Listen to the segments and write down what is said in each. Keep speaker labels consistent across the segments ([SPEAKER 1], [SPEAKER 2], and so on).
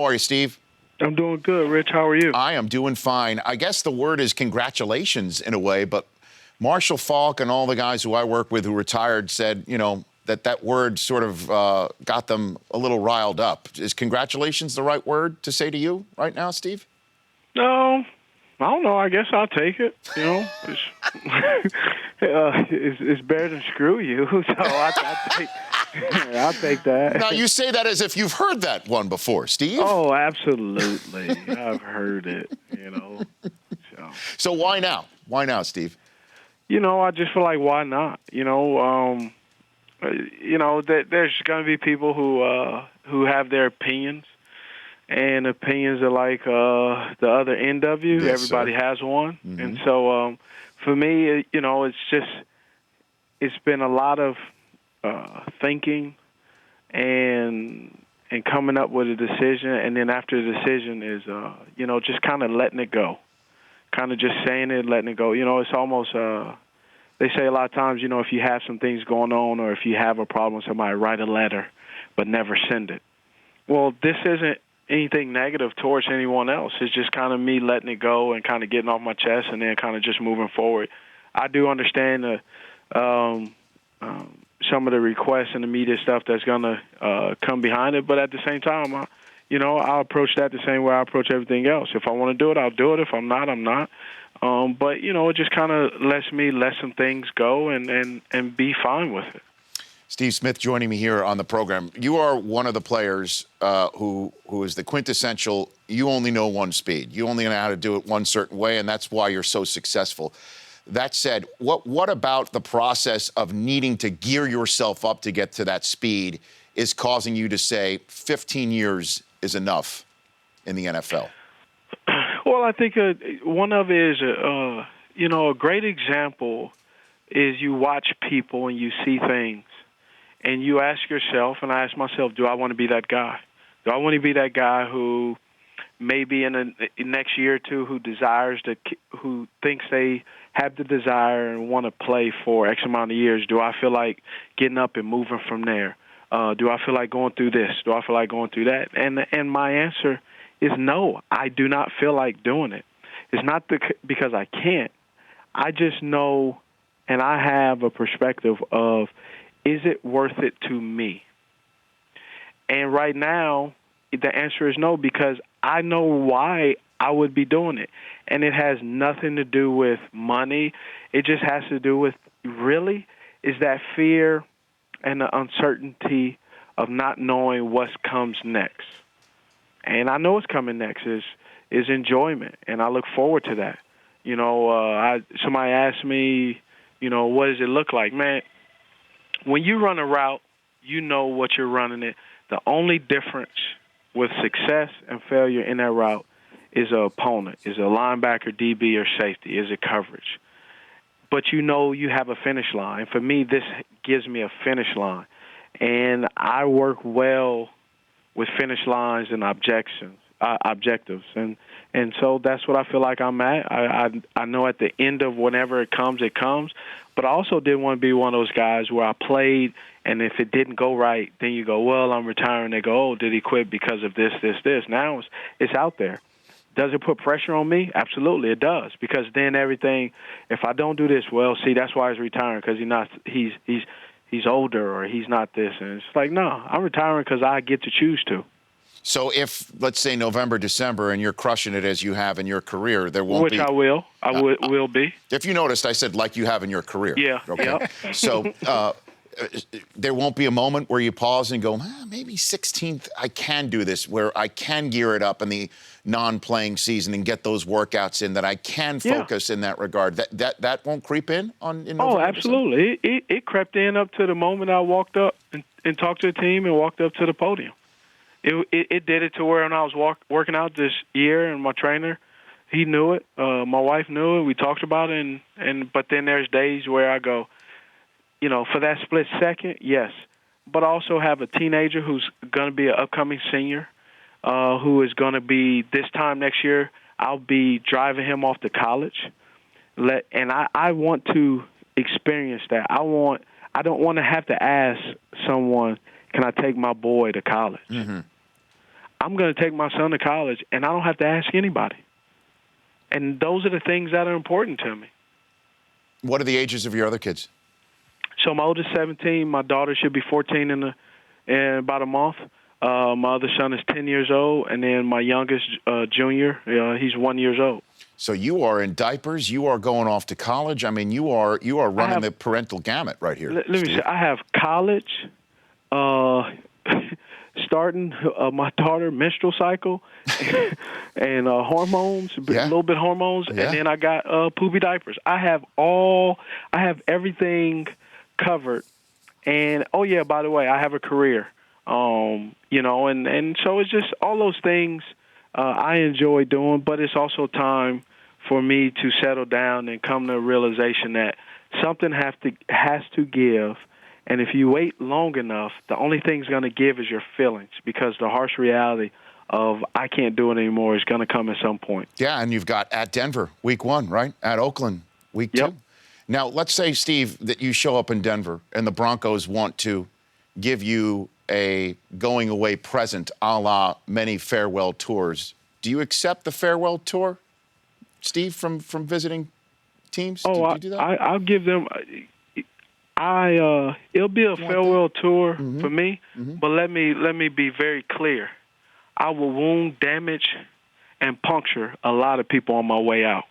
[SPEAKER 1] How are you, Steve?
[SPEAKER 2] I'm doing good, Rich. How are you?
[SPEAKER 1] I am doing fine. I guess the word is congratulations in a way, but Marshall Faulk and all the guys who I work with who retired said, that word sort of got them a little riled up. Is congratulations the right word to say to you right now, Steve?
[SPEAKER 2] No, I don't know. I guess I'll take it. It's better than screw you, so I'll take that.
[SPEAKER 1] Now, you say that as if you've heard that one before, Steve.
[SPEAKER 2] Oh, absolutely. I've heard it,
[SPEAKER 1] So why now? Why now, Steve?
[SPEAKER 2] I just feel like, why not? There's going to be people who have their opinions, and opinions are like the other end of you.
[SPEAKER 1] Yes,
[SPEAKER 2] Everybody
[SPEAKER 1] sir.
[SPEAKER 2] has one.
[SPEAKER 1] Mm-hmm.
[SPEAKER 2] And so for me, it's been a lot of thinking and coming up with a decision, and then after the decision is just kind of letting it go, kind of just saying it, letting it go. It's almost they say a lot of times, if you have some things going on or if you have a problem with somebody, write a letter but never send it. Well, this isn't anything negative towards anyone else. It's just kind of me letting it go and kind of getting off my chest and then kind of just moving forward. I do understand some of the requests and the media stuff that's going to come behind it, but at the same time, I'll approach that the same way I approach everything else. If I want to do it, I'll do it. If I'm not, I'm not. But, it just kind of lets me let some things go and be fine with it.
[SPEAKER 1] Steve Smith joining me here on the program. You are one of the players who is the quintessential, you only know one speed. You only know how to do it one certain way, and that's why you're so successful. That said, what about the process of needing to gear yourself up to get to that speed is causing you to say 15 years is enough in the NFL?
[SPEAKER 2] Well, I think one of it is, a great example is you watch people and you see things. And you ask yourself, and I ask myself, do I want to be that guy? Do I want to be that guy who maybe in the next year or two who thinks they have the desire and want to play for X amount of years? Do I feel like getting up and moving from there? Do I feel like going through this? Do I feel like going through that? And my answer is no. I do not feel like doing it. It's not because I can't. I just know, and I have a perspective of, is it worth it to me? And right now, the answer is no, because I know why I would be doing it. And it has nothing to do with money. It just has to do with, really, is that fear and the uncertainty of not knowing what comes next. And I know what's coming next is enjoyment, and I look forward to that. Somebody asked me, what does it look like? Man, when you run a route, you know what you're running it. The only difference with success and failure in that route is an opponent, is a linebacker, DB, or safety, is it coverage. But you have a finish line. For me, this gives me a finish line. And I work well with finish lines and objectives. And so that's what I feel like I'm at. I know at the end of whenever it comes. But I also didn't want to be one of those guys where I played, and if it didn't go right, then you go, well, I'm retiring. They go, oh, did he quit because of this? Now it's out there. Does it put pressure on me? Absolutely, it does. Because then everything, if I don't do this, well, see, that's why he's retiring, because he's older or he's not this. And it's like, no, I'm retiring because I get to choose to.
[SPEAKER 1] So if, let's say, November, December, and you're crushing it as you have in your career, there won't be...
[SPEAKER 2] Which I will. I will be.
[SPEAKER 1] If you noticed, I said like you have in your career.
[SPEAKER 2] Yeah.
[SPEAKER 1] Okay.
[SPEAKER 2] Yep.
[SPEAKER 1] So there won't be a moment where you pause and go, maybe 16th, I can do this, where I can gear it up in the non-playing season and get those workouts in, that I can focus in that regard. That won't creep in in November?
[SPEAKER 2] Oh, absolutely. It crept in up to the moment I walked up and talked to the team and walked up to the podium. It did it to where when I was working out this year, and my trainer, he knew it. My wife knew it. We talked about it, but then there's days where I go, for that split second, yes. But I also have a teenager who's going to be an upcoming senior, who is going to be, this time next year, I'll be driving him off to college. And I want to experience that. I don't want to have to ask someone, can I take my boy to college?
[SPEAKER 1] Mm-hmm.
[SPEAKER 2] I'm going to take my son to college, and I don't have to ask anybody. And those are the things that are important to me.
[SPEAKER 1] What are the ages of your other kids?
[SPEAKER 2] So my oldest 17, my daughter should be 14 in about a month. My other son is 10 years old, and then my youngest junior, he's 1 year old.
[SPEAKER 1] So you are in diapers. You are going off to college. I mean, you are running the parental gamut right here.
[SPEAKER 2] Let me say, I have college, starting my daughter menstrual cycle, and hormones, a little bit hormones, and then I got poopy diapers. I have everything covered. And oh yeah, by the way, I have a career. And so it's just all those things I enjoy doing, but it's also time for me to settle down and come to a realization that something has to give. And if you wait long enough, the only thing's going to give is your feelings, because the harsh reality of I can't do it anymore is going to come at some point.
[SPEAKER 1] Yeah, and you've got at Denver, week 1, right? At Oakland, week 2. Now, let's say, Steve, that you show up in Denver and the Broncos want to give you a going-away present a la many farewell tours. Do you accept the farewell tour, Steve, from visiting teams?
[SPEAKER 2] Oh,
[SPEAKER 1] do you do that?
[SPEAKER 2] I'll give them it'll be a farewell tour for me, but let me be very clear. I will wound, damage, and puncture a lot of people on my way out.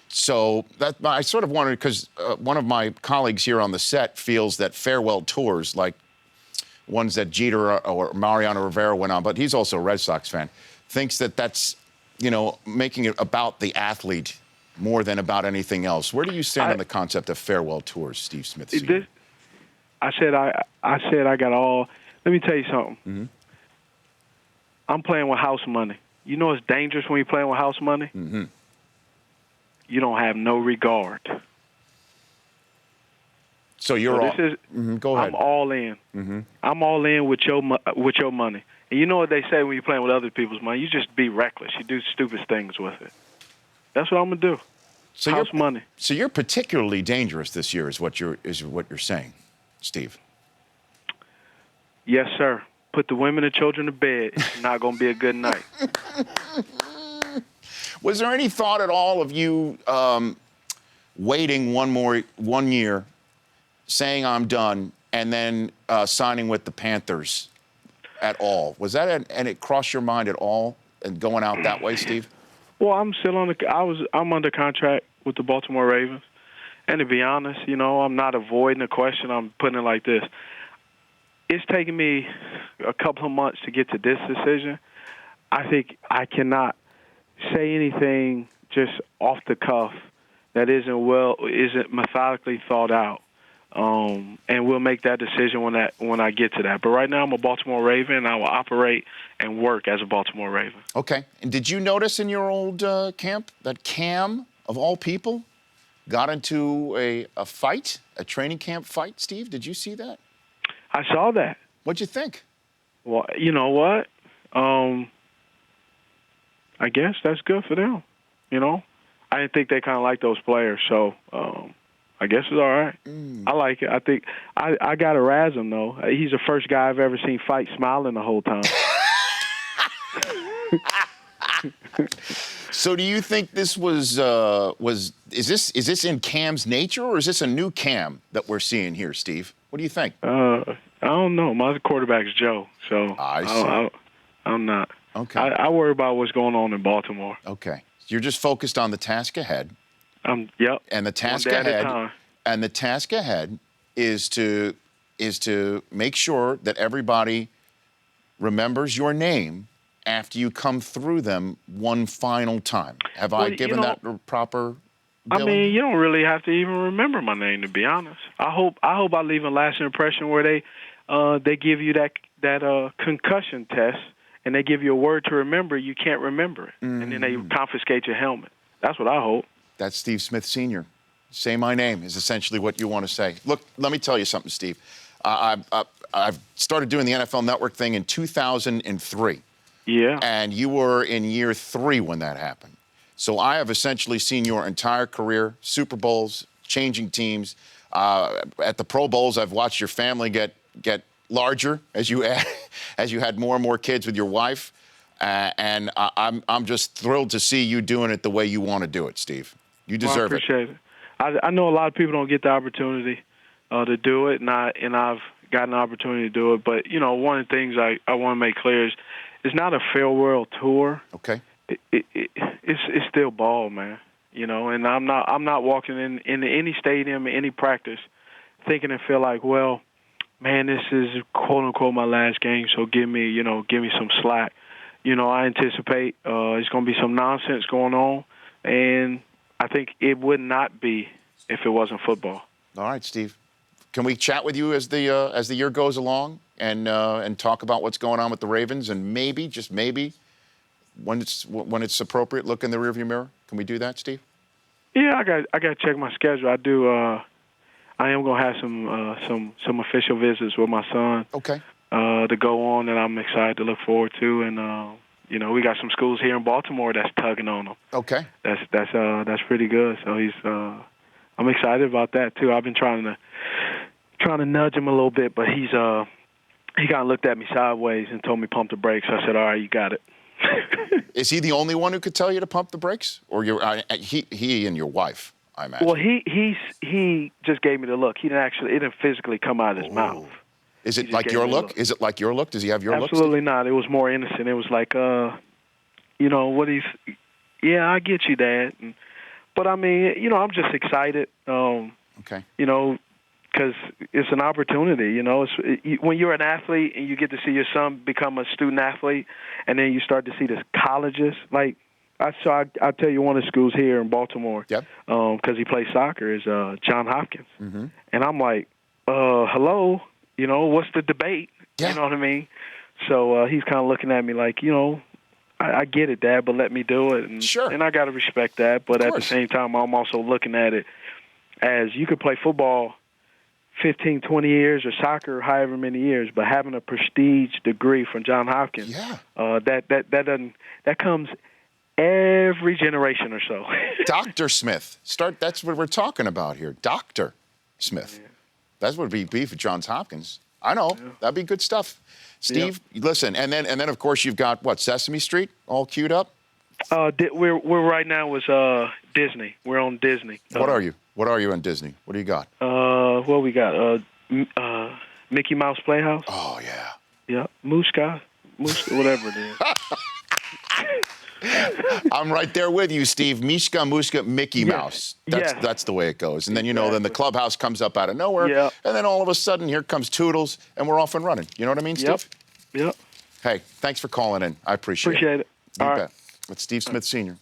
[SPEAKER 1] So I sort of wondered, because one of my colleagues here on the set feels that farewell tours, like ones that Jeter or Mariano Rivera went on, but he's also a Red Sox fan, thinks that that's, making it about the athlete more than about anything else. Where do you stand on the concept of farewell tours, Steve Smith Sr.?
[SPEAKER 2] I said I got all. Let me tell you something. I'm playing with house money. You know it's dangerous when you're playing with house money? You don't have no regard.
[SPEAKER 1] So you're go ahead.
[SPEAKER 2] I'm all in. I'm all in with your money. And you know what they say when you're playing with other people's money? You just be reckless. You do stupid things with it. That's what I'm gonna do.
[SPEAKER 1] So
[SPEAKER 2] house money.
[SPEAKER 1] So you're particularly dangerous this year, is what you're saying, Steve.
[SPEAKER 2] Yes, sir. Put the women and children to bed. It's not gonna be a good night.
[SPEAKER 1] Was there any thought at all of you waiting one year, saying I'm done, and then signing with the Panthers at all? Was that and it crossed your mind at all, and going out that way, Steve?
[SPEAKER 2] Well, I'm still I'm under contract with the Baltimore Ravens, and to be honest, I'm not avoiding the question. I'm putting it like this: it's taken me a couple of months to get to this decision. I think I cannot say anything just off the cuff that isn't methodically thought out. And we'll make that decision when I get to that. But right now I'm a Baltimore Raven, and I will operate and work as a Baltimore Raven.
[SPEAKER 1] Okay. And did you notice in your old camp that Cam, of all people, got into a fight, a training camp fight, Steve? Did you see that?
[SPEAKER 2] I saw that.
[SPEAKER 1] What'd you think?
[SPEAKER 2] Well, you know what? I guess that's good for them. I didn't think they kind of like those players, so I guess it's all right. I like it. I think I got to razz him, though. He's the first guy I've ever seen fight smiling the whole time.
[SPEAKER 1] So do you think this is this in Cam's nature, or is this a new Cam that we're seeing here, Steve? What do you think?
[SPEAKER 2] I don't know. My quarterback's Joe, so I'm not.
[SPEAKER 1] Okay.
[SPEAKER 2] I worry about what's going on in Baltimore.
[SPEAKER 1] Okay. You're just focused on the task ahead.
[SPEAKER 2] Yep.
[SPEAKER 1] And the task ahead is to make sure that everybody remembers your name after you come through them one final time. Have I given that the proper billing?
[SPEAKER 2] I mean, you don't really have to even remember my name, to be honest. I hope I leave a lasting impression where they give you that concussion test, and they give you a word to remember. You can't remember it, and then they confiscate your helmet. That's what I hope. That's
[SPEAKER 1] Steve Smith Sr. Say my name is essentially what you want to say. Look, let me tell you something, Steve. I've started doing the NFL Network thing in 2003.
[SPEAKER 2] Yeah.
[SPEAKER 1] And you were in year 3 when that happened. So I have essentially seen your entire career, Super Bowls, changing teams. At the Pro Bowls, I've watched your family get larger as you as you had more and more kids with your wife. And I'm just thrilled to see you doing it the way you want to do it, Steve. You deserve it.
[SPEAKER 2] I appreciate it. I know a lot of people don't get the opportunity to do it, and I've gotten the opportunity to do it. But, you know, one of the things I want to make clear is it's not a farewell tour.
[SPEAKER 1] Okay.
[SPEAKER 2] It's still ball, man. You know, and I'm not walking in any stadium, any practice, thinking and feel like, well, man, this is quote unquote my last game, so give me some slack. You know, I anticipate it's going to be some nonsense going on, and I think it would not be if it wasn't football.
[SPEAKER 1] All right, Steve. Can we chat with you as the year goes along and talk about what's going on with the Ravens and maybe, just maybe, when it's appropriate, look in the rearview mirror? Can we do that, Steve?
[SPEAKER 2] Yeah, I got to check my schedule. I do. I am going to have some official visits with my son.
[SPEAKER 1] Okay.
[SPEAKER 2] To go on, and I'm excited to look forward to. And you know, we got some schools here in Baltimore that's tugging on him.
[SPEAKER 1] Okay.
[SPEAKER 2] That's pretty good. So I'm excited about that too. I've been trying to nudge him a little bit, but he kind of looked at me sideways and told me pump the brakes. I said, all right, you got it.
[SPEAKER 1] Is he the only one who could tell you to pump the brakes, or he and your wife? I imagine.
[SPEAKER 2] Well, he just gave me the look. It didn't physically come out of his mouth.
[SPEAKER 1] Is it like your look? Is it like your look? Does he have your look?
[SPEAKER 2] Absolutely not. It was more innocent. It was like, you know, yeah, I get you, Dad. But I mean, you know, I'm just excited.
[SPEAKER 1] Okay.
[SPEAKER 2] You know, because it's an opportunity. You know, when you're an athlete and you get to see your son become a student athlete, and then you start to see the colleges. Like, I'll tell you one of the schools here in Baltimore.
[SPEAKER 1] Yep.
[SPEAKER 2] Because he plays soccer is Johns Hopkins,
[SPEAKER 1] Mm-hmm.
[SPEAKER 2] and I'm like, hello. You know, what's the debate?
[SPEAKER 1] Yeah.
[SPEAKER 2] You know what I mean? So he's kind of looking at me like, you know, I get it, Dad, but let me do it. And,
[SPEAKER 1] Sure.
[SPEAKER 2] And I got to respect that. But at the
[SPEAKER 1] course.
[SPEAKER 2] same time, I'm also looking at it as you could play football 15, 20 years or soccer however many years, but having a prestige degree from Johns Hopkins, that comes every generation or so.
[SPEAKER 1] Dr. Smith. That's what we're talking about here. Dr. Smith. Yeah. That's what it'd be for Johns Hopkins. I know. Yeah. That'd be good stuff. Steve, listen, and then of course you've got what, Sesame Street all queued up?
[SPEAKER 2] We're right now with Disney. We're on Disney.
[SPEAKER 1] What are you? What are you on Disney? What do you got?
[SPEAKER 2] What we got? Mickey Mouse Playhouse.
[SPEAKER 1] Oh yeah.
[SPEAKER 2] Yeah, Mooska, whatever it is.
[SPEAKER 1] I'm right there with you, Steve. Mishka, Muska, Mickey Mouse. That's the way it goes. And then, then the clubhouse comes up out of nowhere.
[SPEAKER 2] Yep.
[SPEAKER 1] And then all of a sudden, here comes Toodles, and we're off and running. You know what I mean, Steve?
[SPEAKER 2] Yep.
[SPEAKER 1] Hey, thanks for calling in. I appreciate it.
[SPEAKER 2] Appreciate it.
[SPEAKER 1] You bet. That's Steve Smith Sr.